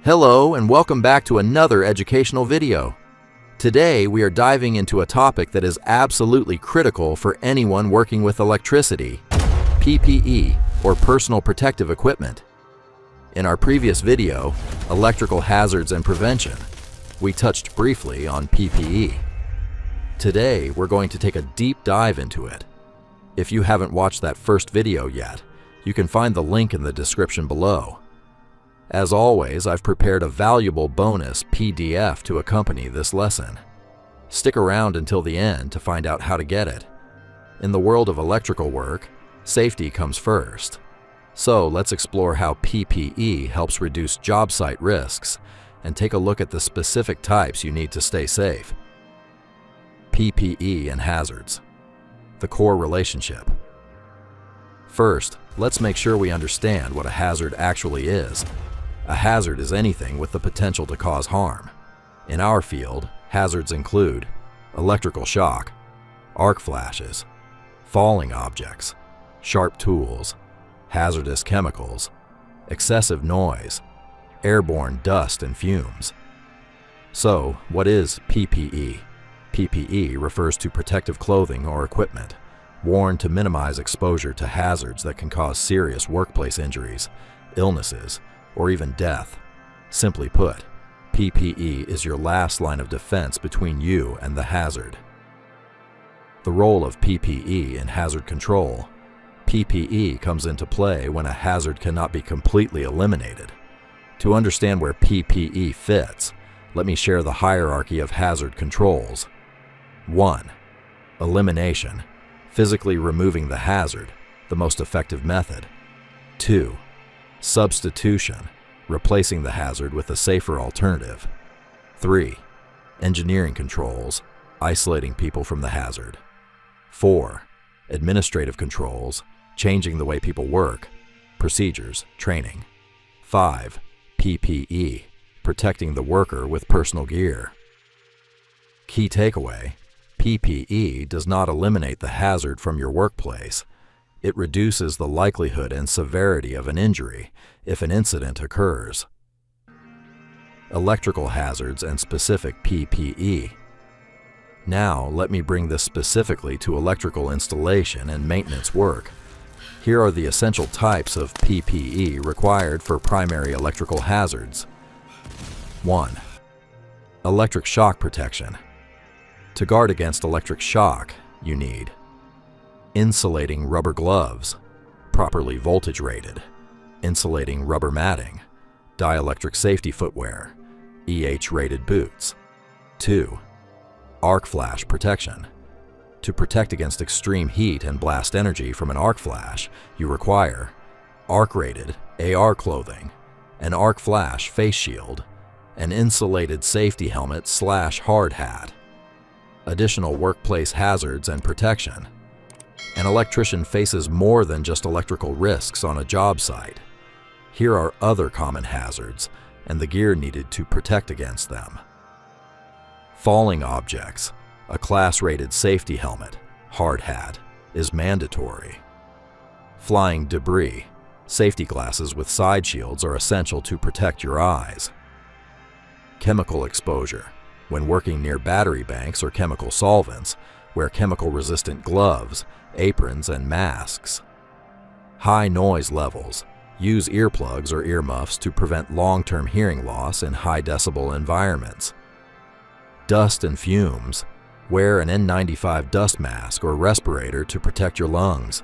Hello and welcome back to another educational video. Today we are diving into a topic that is absolutely critical for anyone working with electricity, PPE or personal protective equipment. In our previous video, Electrical Hazards and Prevention, we touched briefly on PPE. Today we're going to take a deep dive into it. If you haven't watched that first video yet, you can find the link in the description below. As always, I've prepared a valuable bonus PDF to accompany this lesson. Stick around until the end to find out how to get it. In the world of electrical work, safety comes first. So let's explore how PPE helps reduce job site risks and take a look at the specific types you need to stay safe. PPE and hazards. The core relationship. First, let's make sure we understand what a hazard actually is. A hazard is anything with the potential to cause harm. In our field, hazards include electrical shock, arc flashes, falling objects, sharp tools, hazardous chemicals, excessive noise, airborne dust and fumes. So, what is PPE? PPE refers to protective clothing or equipment worn to minimize exposure to hazards that can cause serious workplace injuries, illnesses, or even death. Simply put, PPE is your last line of defense between you and the hazard. The role of PPE in hazard control. PPE comes into play when a hazard cannot be completely eliminated. To understand where PPE fits, let me share the hierarchy of hazard controls. 1. Elimination. Physically removing the hazard, the most effective method. 2. Substitution, replacing the hazard with a safer alternative. 3. Engineering controls, isolating people from the hazard. 4. Administrative controls, changing the way people work, procedures, training. 5. PPE, protecting the worker with personal gear. Key takeaway: PPE does not eliminate the hazard from your workplace. It reduces the likelihood and severity of an injury if an incident occurs. Electrical hazards and specific PPE. Now, let me bring this specifically to electrical installation and maintenance work. Here are the essential types of PPE required for primary electrical hazards. 1. Electric shock protection. To guard against electric shock, you need insulating rubber gloves, properly voltage rated, insulating rubber matting, dielectric safety footwear, EH-rated boots. 2. Arc flash protection. To protect against extreme heat and blast energy from an arc flash, you require arc-rated AR clothing, an arc flash face shield, an insulated safety helmet/hard hat. Additional workplace hazards and protection. An electrician faces more than just electrical risks on a job site. Here are other common hazards and the gear needed to protect against them. Falling objects. A class-rated safety helmet, hard hat, is mandatory. Flying debris. Safety glasses with side shields are essential to protect your eyes. Chemical exposure. When working near battery banks or chemical solvents, wear chemical-resistant gloves, aprons, and masks. High noise levels. Use earplugs or earmuffs to prevent long-term hearing loss in high-decibel environments. Dust and fumes. Wear an N95 dust mask or respirator to protect your lungs.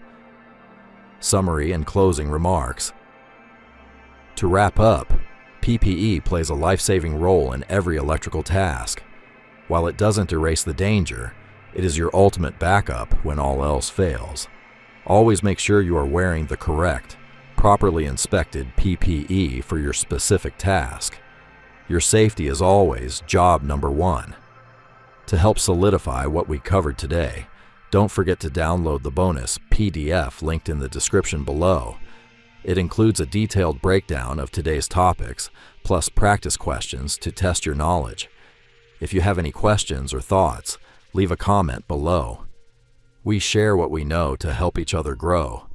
Summary and closing remarks. To wrap up, PPE plays a life-saving role in every electrical task. While it doesn't erase the danger, it is your ultimate backup when all else fails. Always make sure you are wearing the correct, properly inspected PPE for your specific task. Your safety is always job number one. To help solidify what we covered today, don't forget to download the bonus PDF linked in the description below. It includes a detailed breakdown of today's topics, plus practice questions to test your knowledge. If you have any questions or thoughts, leave a comment below. We share what we know to help each other grow,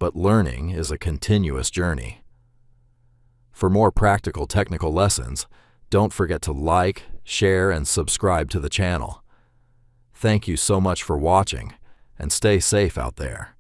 but learning is a continuous journey. For more practical technical lessons, don't forget to like, share, and subscribe to the channel. Thank you so much for watching, and stay safe out there.